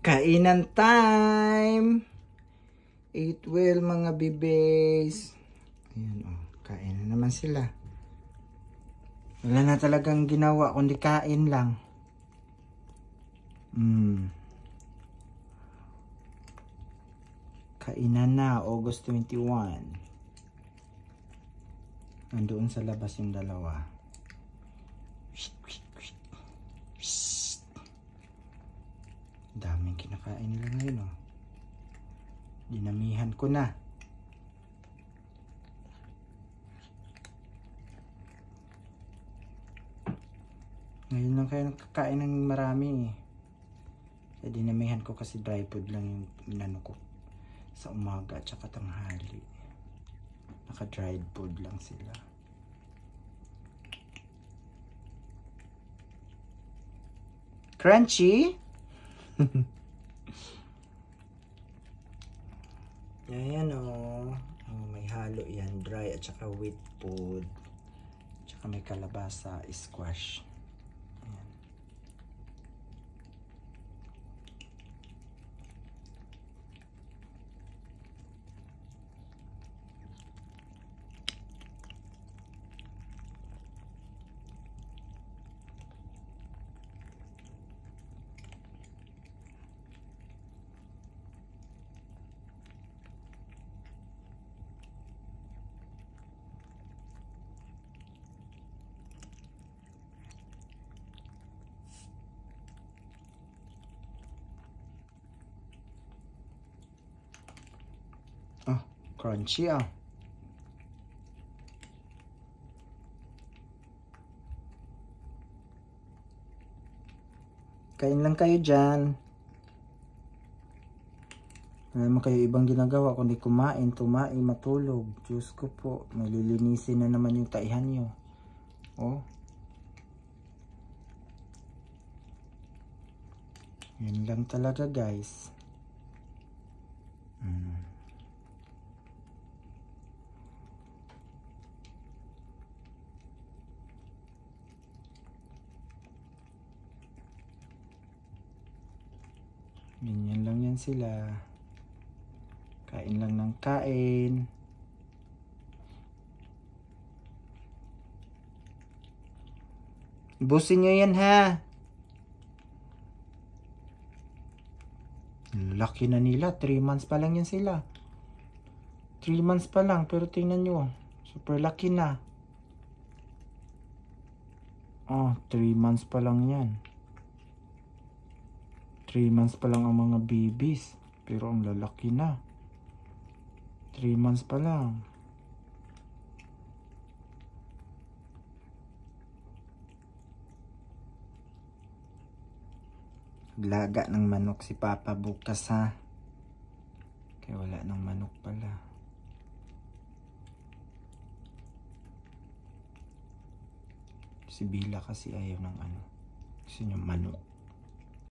Kainan time! Eat well mga bibes. Ayan kain na naman sila. Wala na talagang ginawa kundi kain lang. Kainan na, August 21. Nandoon sa labas yung dalawa. Daming kinakain nila ngayon Dinamihan ko na. Ngayon lang kayo nakakain ng marami dinamihan ko kasi dry food lang yung inano ko sa umaga at saka tanghali. Naka dried food lang sila. Crunchy? Ayan may halo yan, dry at saka wheat food. Tsaka may kalabasa, squash. Ayan. Crunchy Kain lang kayo dyan. Wala naman kayo ibang ginagawa kundi kumain, matulog. Diyos ko po, malilinisin na naman yung taihan nyo. Yun lang talaga guys. Ganyan lang yan sila. Kain lang ng kain. Busin nyo yan ha. Laki na nila. 3 months pa lang yan sila. 3 months pa lang. Pero tingnan nyo. Super laki na. 3 months pa lang yan. 3 months pa lang ang mga babies. Pero ang lalaki na. 3 months pa lang. Laga ng manok si Papa bukas ha. Kaya wala ng manok pala. Si Bila kasi ayaw ng gusto niya manok.